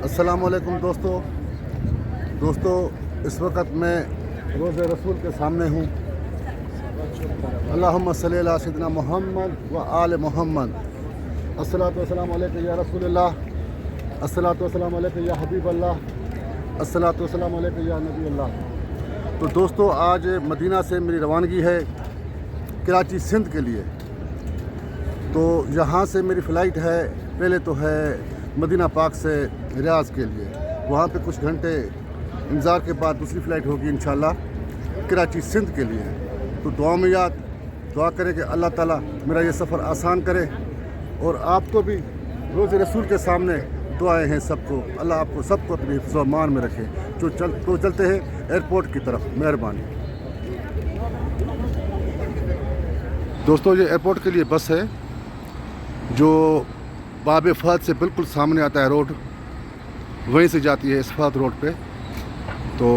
अस्सलामुअलैकुम दोस्तों, इस वक्त मैं रोज़े रसूल के सामने हूँ। अल्लाहुम्मा सल्ली अला सय्यिदिना मुहम्मद व आले मुहम्मद। अस्सलातु वस्सलामु अलैका या रसूलल्लाह, अस्सलातु वस्सलामु अलैका या हबीब अल्लाह, अस्सलातु वस्सलामु अलैका या नबी अल्लाह। तो दोस्तों, आज मदीना से मेरी रवानगी है कराची सिंध के लिए। तो यहाँ से मेरी फ़्लाइट है, पहले तो है मदीना पाक से रियाज़ के लिए, वहाँ पे कुछ घंटे इंतज़ार के बाद दूसरी फ़्लाइट होगी इंशाल्लाह कराची सिंध के लिए। तो दुआ में याद दुआ करें कि अल्लाह ताला मेरा ये सफ़र आसान करे, और आपको भी रोज़े रसूल के सामने दुआएं हैं सबको। अल्लाह आपको सबको अपनी हिफ्ज़ व अमान में रखे। तो चलते हैं एयरपोर्ट की तरफ। मेहरबानी दोस्तों, ये एयरपोर्ट के लिए बस है जो बाब फहद से बिल्कुल सामने आता है रोड, वहीं से जाती है इसफात रोड पे। तो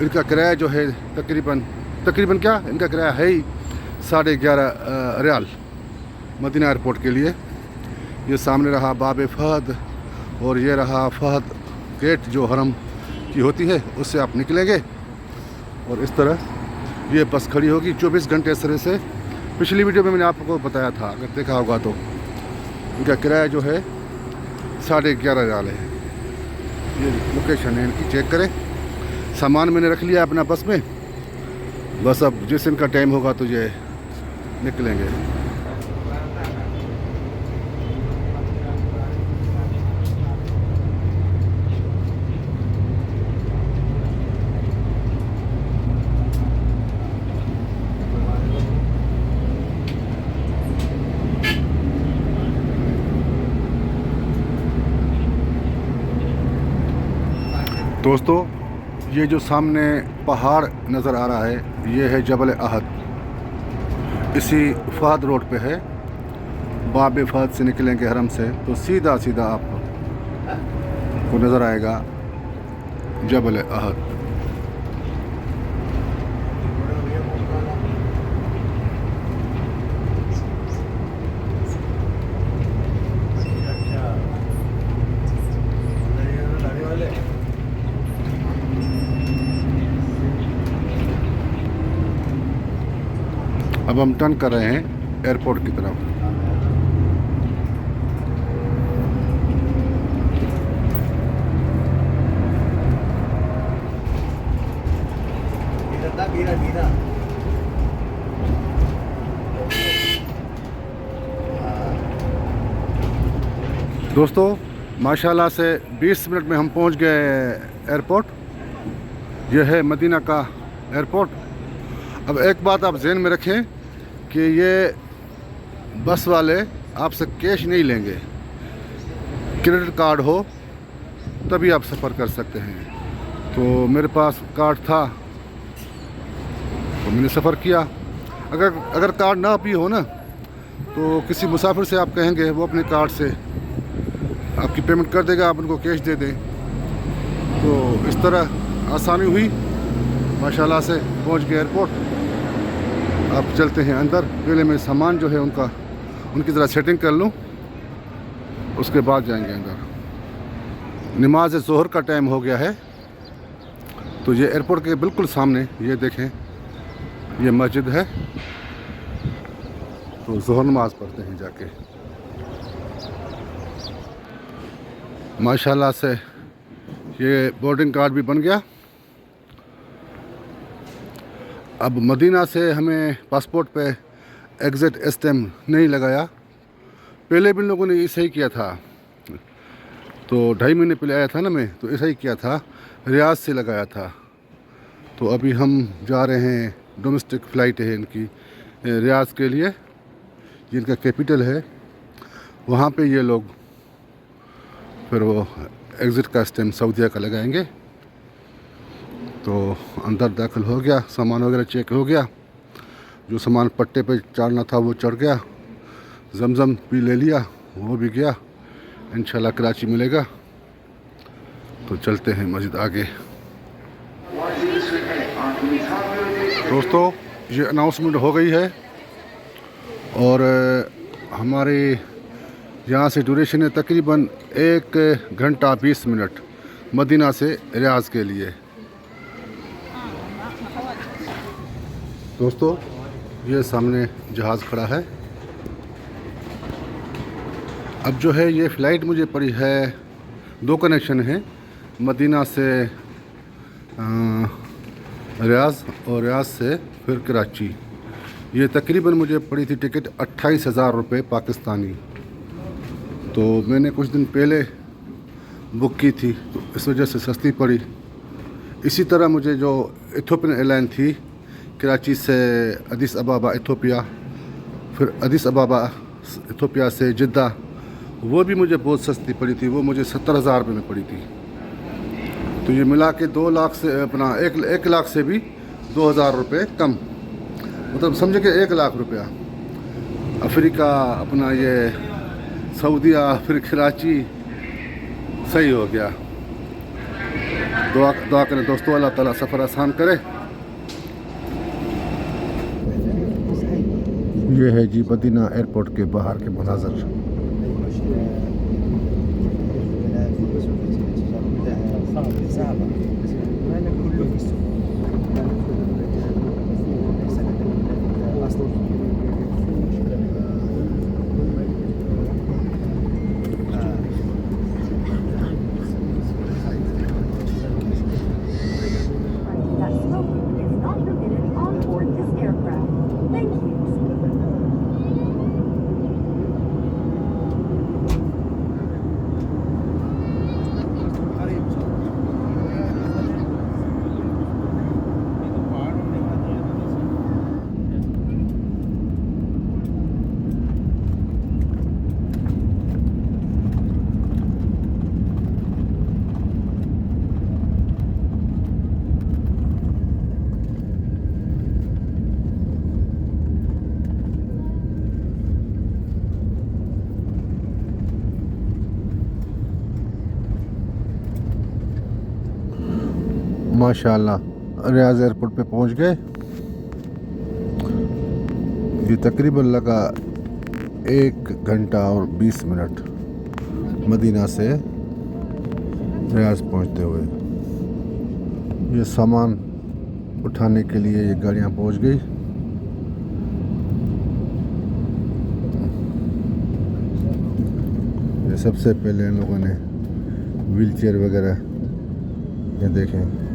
इनका किराया जो है तकरीबन क्या, इनका किराया है ही 11.5 रियाल मदीना एयरपोर्ट के लिए। ये सामने रहा बाब फहद, और ये रहा फहद गेट जो हरम की होती है, उससे आप निकलेंगे और इस तरह ये बस खड़ी होगी 24 घंटे सरे से। पिछली वीडियो में मैंने आपको बताया था, अगर देखा होगा तो। इनका किराया जो है 11.5 रियाल है। ये लोकेशन है इनकी, चेक करें। सामान मैंने रख लिया अपना बस में, बस अब जिस इनका टाइम होगा तो ये निकलेंगे। दोस्तों, ये जो सामने पहाड़ नज़र आ रहा है, ये है जबल अहद। इसी फहद रोड पे है। बाब फहद से निकलेंगे हरम से तो सीधा आपको नज़र आएगा जबल अहद। अब हम टर्न कर रहे हैं एयरपोर्ट की तरफ। दोस्तों, माशाल्लाह से 20 मिनट में हम पहुंच गए एयरपोर्ट। यह है मदीना का एयरपोर्ट। अब एक बात आप जहन में रखें कि ये बस वाले आपसे कैश नहीं लेंगे, क्रेडिट कार्ड हो तभी आप सफ़र कर सकते हैं। तो मेरे पास कार्ड था तो मैंने सफ़र किया। अगर कार्ड ना भी हो ना, तो किसी मुसाफिर से आप कहेंगे, वो अपने कार्ड से आपकी पेमेंट कर देगा, आप उनको कैश दे दें। तो इस तरह आसानी हुई, माशाल्लाह से पहुंच गए एयरपोर्ट। अब चलते हैं अंदर। पहले मैं सामान जो है उनकी ज़रा सेटिंग कर लूँ, उसके बाद जाएंगे अंदर। नमाज ज़ोहर का टाइम हो गया है। तो ये एयरपोर्ट के बिल्कुल सामने ये देखें, ये मस्जिद है। तो ज़ोहर नमाज पढ़ते हैं जाके। माशाल्लाह से ये बोर्डिंग कार्ड भी बन गया। अब मदीना से हमें पासपोर्ट पे एग्ज़िट स्टैम्प नहीं लगाया। पहले भी लोगों ने ऐसा ही किया था। तो 2.5 महीने पहले आया था ना मैं, तो ऐसा ही किया था, रियाज से लगाया था। तो अभी हम जा रहे हैं, डोमेस्टिक फ़्लाइट है इनकी रियाज के लिए, जिनका कैपिटल है। वहाँ पे ये लोग फिर वो एग्ज़िट का स्टैम्प सऊदीया का लगाएंगे। तो अंदर दाखिल हो गया, सामान वगैरह चेक हो गया। जो सामान पट्टे पे चढ़ना था वो चढ़ गया। जमजम भी ले लिया, वो भी गया। इंशाल्लाह कराची मिलेगा। तो चलते हैं मस्जिद आगे। दोस्तों, ये अनाउंसमेंट हो गई है और हमारे यहाँ से ड्यूरेशन है तकरीबन 1 घंटा 20 मिनट। मदीना से रियाज के लिए। दोस्तों ये सामने जहाज़ खड़ा है। अब जो है ये फ़्लाइट मुझे पड़ी है, 2 कनेक्शन हैं, मदीना से रियाज और रियाज से फिर कराची। ये तकरीबन मुझे पड़ी थी टिकट 28,000 रुपये पाकिस्तानी। तो मैंने कुछ दिन पहले बुक की थी तो इस वजह से सस्ती पड़ी। इसी तरह मुझे जो इथोपियन एयरलाइन थी कराची से अदिस अबाबा इथोपिया, फिर अदिस अबाबा इथोपिया से जिद्दा, वो भी मुझे बहुत सस्ती पड़ी थी। वो मुझे 70,000 रुपये में पड़ी थी। तो ये मिला के 2 लाख से अपना 1 लाख से भी 2,000 रुपये कम, मतलब समझे कि 1 लाख रुपया। अफ्रीका अपना ये सऊदीया फिर कराची सही हो गया। दुआ करें दोस्तों, अल्लाह ताला सफ़र आसान करे। ये है जी मदीना एयरपोर्ट के बाहर के मनाज़र। माशाल्लाह रियाज एयरपोर्ट पे पहुंच गए। ये तकरीबन लगा 1 घंटा और 20 मिनट मदीना से रियाज पहुंचते हुए। ये सामान उठाने के लिए ये गाड़ियां पहुंच गई। ये सबसे पहले इन लोगों ने व्हील चेयर वगैरह ये देखें।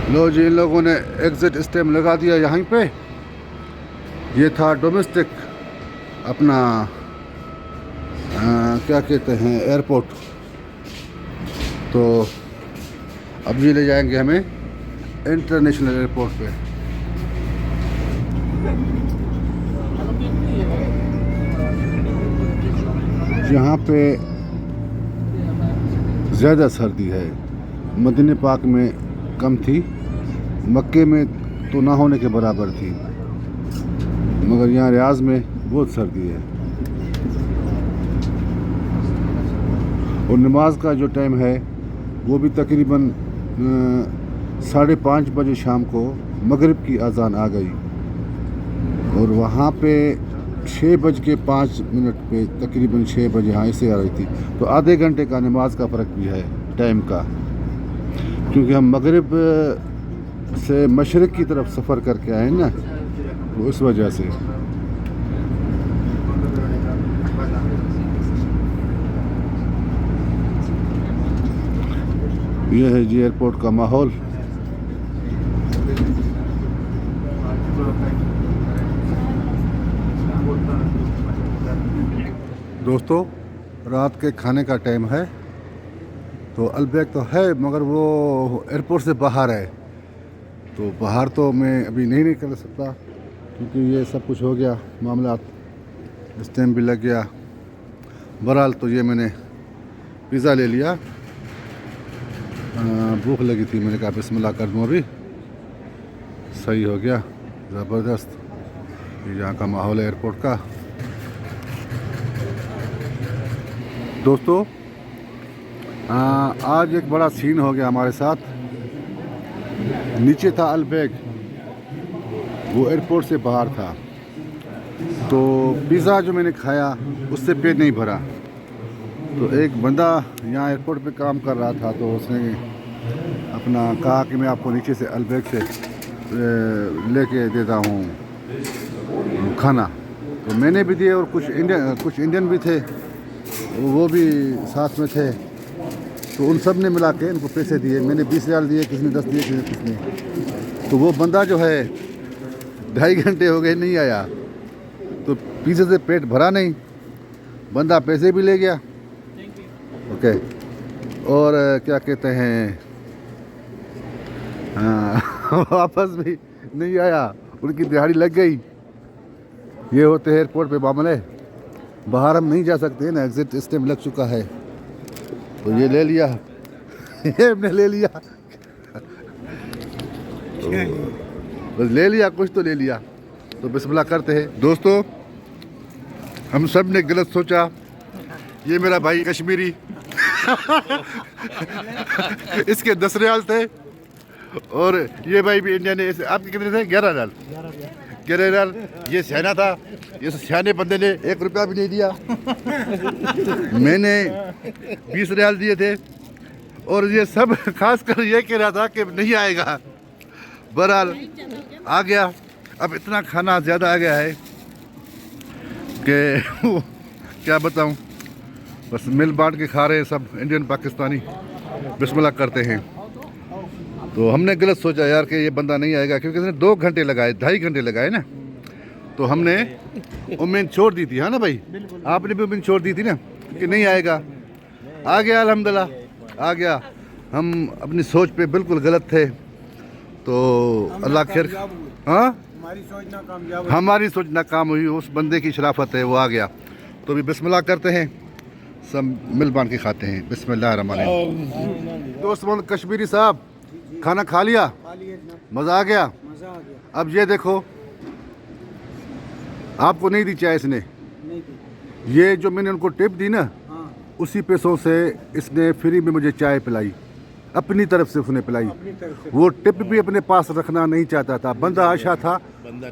लो जी, इन लोगों ने एग्ज़िट स्टैम्प लगा दिया यहाँ पे। ये था डोमेस्टिक अपना क्या कहते हैं एयरपोर्ट। तो अब ये ले जाएंगे हमें इंटरनेशनल एयरपोर्ट पे। यहाँ पे ज़्यादा सर्दी है, मदीने पाक में कम थी, मक्के में तो ना होने के बराबर थी, मगर यहाँ रियाज में बहुत सर्दी है। और नमाज का जो टाइम है वो भी तकरीबन 5:30 बजे शाम को मगरिब की अजान आ गई। और वहाँ पे 6:05 पे तकरीबन 6 बजे हाँ ऐसे आ रही थी। तो आधे घंटे का नमाज का फ़र्क भी है टाइम का, क्योंकि हम मगरिब से मशरिक़ की तरफ सफ़र करके आए ना, तो उस वजह से। यह है जी एयरपोर्ट का माहौल। दोस्तों रात के खाने का टाइम है। तो अलबैक तो है मगर वो एयरपोर्ट से बाहर है, तो बाहर तो मैं अभी नहीं निकल सकता क्योंकि ये सब कुछ हो गया मामला, स्टैम्प भी लग गया। बहरहाल तो ये मैंने पिज़्ज़ा ले लिया, भूख लगी थी, मैंने कहा बिस्मिल्लाह कर दूँ, अभी सही हो गया, ज़बरदस्त। यहाँ का माहौल है एयरपोर्ट का। दोस्तों आज एक बड़ा सीन हो गया हमारे साथ। नीचे था अलबेग, वो एयरपोर्ट से बाहर था, तो पिज़्ज़ा जो मैंने खाया उससे पेट नहीं भरा। तो एक बंदा यहाँ एयरपोर्ट पे काम कर रहा था, तो उसने अपना कहा कि मैं आपको नीचे से अलबेग से लेके देता हूँ खाना। तो मैंने भी दिए और कुछ इंडियन भी थे, वो भी साथ में थे। तो उन सब ने मिला के इनको पैसे दिए। मैंने 20 रियाल दिए, किसी ने 10 दिए, किसी ने। तो वो बंदा जो है 2.5 घंटे हो गए नहीं आया, तो पिज़्ज़ा से पेट भरा नहीं, बंदा पैसे भी ले गया। ओके, और क्या कहते हैं, हाँ वापस भी नहीं आया, उनकी दिहाड़ी लग गई। ये होते हैं एयरपोर्ट पे मामले। बाहर हम नहीं जा सकते ना, एग्जिट इस टाइम लग चुका है। तो ये ले लिया ये हमने ले लिया तो बस ले लिया, कुछ तो ले लिया। तो बिस्मिल्लाह करते हैं। दोस्तों हम सब ने गलत सोचा। ये मेरा भाई कश्मीरी इसके 10 रियाल थे, और ये भाई भी इंडियन है। आपके कितने थे? 11 रियाल। 11 रियाल। ये सियाना था, ये सियाने बंदे ने 1 रुपया भी नहीं दिया। मैंने 20 रियाल दिए थे, और ये सब खास कर ये कह रहा था कि नहीं आएगा। बहरहाल आ गया। अब इतना खाना ज़्यादा आ गया है कि क्या बताऊं, बस मिल बांट के खा रहे हैं सब, इंडियन पाकिस्तानी। बिस्मिल्लाह करते हैं। तो हमने गलत सोचा यार कि ये बंदा नहीं आएगा, क्योंकि इसने 2 घंटे लगाए, 2.5 घंटे लगाए ना। तो हमने उम्मीद छोड़ दी थी, हाँ ना भाई? आपने भी उम्मीद छोड़ दी थी ना कि नहीं आएगा। आ गया, अल्हम्दुलिल्लाह आ गया। हम अपनी सोच पे बिल्कुल गलत थे, तो अल्लाह खैर। हाँ, हमारी सोच नाकाम हुई, उस बंदे की शराफत है, वो आ गया। तो अभी बिस्मिल्लाह करते हैं, सब मिल बांट के खाते हैं। बिस्मिल्लाह रहमान रहीम। दोस्त मोहम्मद कश्मीरी साहब, खाना खा लिया? मज़ा आ गया? अब ये देखो, आपको नहीं दी चाय इसने, ये जो मैंने उनको टिप दी ना, उसी पैसों से इसने फ्री में मुझे चाय पिलाई, अपनी तरफ से उसने पिलाई। वो टिप भी अपने पास रखना नहीं चाहता था। बंदा अच्छा था,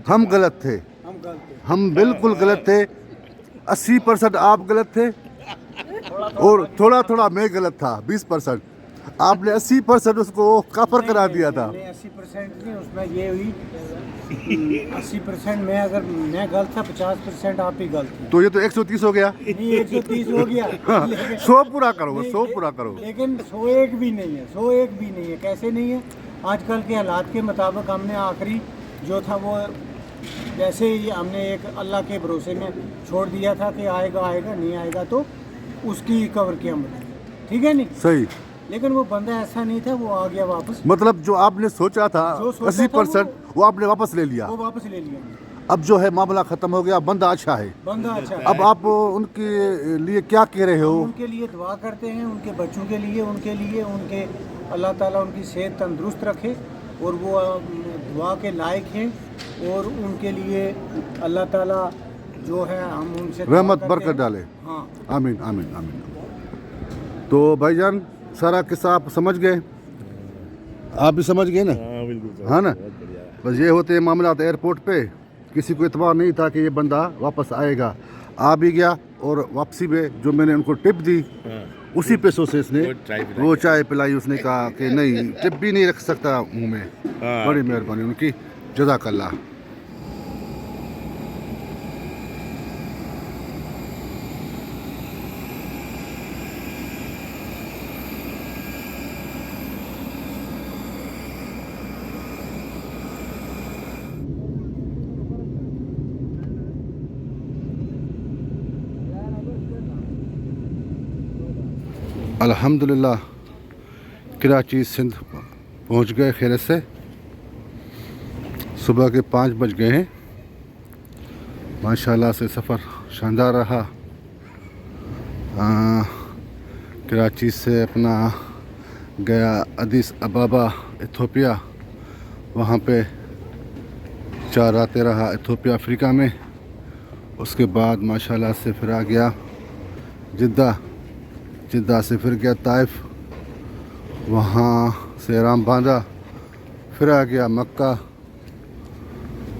हम गलत थे, हम बिल्कुल गलत थे। 80% आप गलत थे, और थोड़ा थोड़ा मैं गलत था। 20% आपने 80% उसको काफर करा दिया था। 80% नहीं, उसमें ये हुई 80% में, अगर मैं गलत था 50% आप ही गलत थे। तो ये तो 130 हो गया। नहीं, 130 हो गया। 100 पूरा करो, 100 पूरा करो। लेकिन 101 भी नहीं है, 101 भी नहीं है। कैसे नहीं है? आजकल के हालात के मुताबिक हमने आखिरी जो था वो वैसे ही हमने एक अल्लाह के भरोसे में छोड़ दिया था कि आएगा आएगा, नहीं आएगा तो उसकी कवर किया हमने, ठीक है नहीं? सही। लेकिन वो बंदा ऐसा नहीं था, वो आ गया वापस। मतलब जो आपने सोचा था 80% वो आपने वापस ले लिया। वो वापस ले लिया। अब जो है मामला खत्म हो गया, बंदा अच्छा है। बंदा अच्छा है। अब आप उनके लिए क्या कह रहे हो? उनके लिए दुआ करते हैं, उनके बच्चों के लिए, उनके अल्लाह ताला उनकी सेहत तंदुरुस्त रखे, और वो दुआ के लायक हैं, और उनके लिए अल्लाह ताला जो है हम उनसे रहमत बरकत डाले। हाँ, आमीन आमीन आमीन। तो भाईजान सारा किस्सा आप समझ गए, आप भी समझ गए ना? हाँ बिल्कुल, हाँ ना? बस ये होते हैं मामला एयरपोर्ट पे। किसी को इतबार नहीं था कि ये बंदा वापस आएगा। आ भी गया, और वापसी में जो मैंने उनको टिप दी, उसी पैसों से इसने वो चाय पिलाई। उसने कहा कि नहीं, टिप भी नहीं रख सकता मुंह में। बड़ी मेहरबानी उनकी, जज़ाकल्लाह। अल्हम्दुलिल्लाह कराची सिंध पहुंच गए खैरियत से। सुबह के 5 बज गए हैं। माशाल्लाह से सफ़र शानदार रहा। कराची से अपना गया अदीस अबाबा इथियोपिया, वहाँ पे 4 रातें रहा इथियोपिया अफ्रीका में। उसके बाद माशाल्लाह से फिर आ गया जिद्दा जिद्दा से फिर गया ताइफ, वहाँ से आराम बांधा, फिर आ गया मक्का।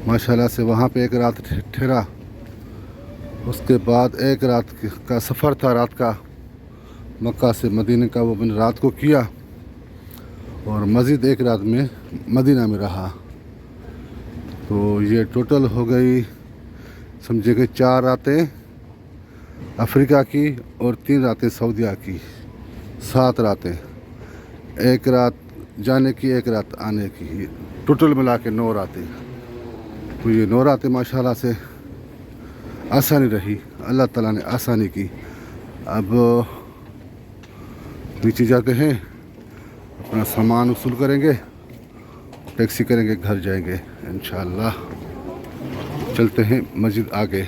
माशाल्लाह से वहाँ पे एक रात ठहरा। उसके बाद एक रात का सफ़र था रात का, मक्का से मदीने का, वो मैंने रात को किया और मज़ीद एक रात में मदीना में रहा। तो ये टोटल हो गई समझे कि 4 रातें अफ्रीका की और 3 रातें सऊदीया की, 7 रातें। एक रात जाने की, एक रात आने की, टोटल मिला के 9 रातें। तो ये 9 रातें माशाल्लाह से आसानी रही, अल्लाह ताला ने आसानी की। अब नीचे जाते हैं, अपना सामान वसूल करेंगे, टैक्सी करेंगे, घर जाएंगे इंशाअल्लाह। चलते हैं मस्जिद आगे।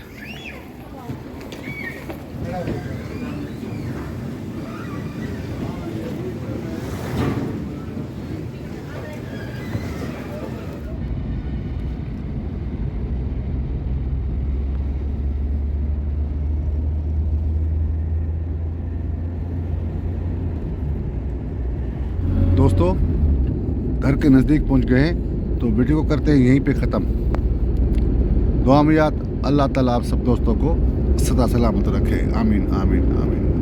दोस्तों घर के नज़दीक पहुंच गए हैं, तो वीडियो को करते हैं यहीं पे ख़त्म। दुआ में याद, अल्लाह ताला आप सब दोस्तों को सदा सलामत रखे। आमीन आमीन आमीन।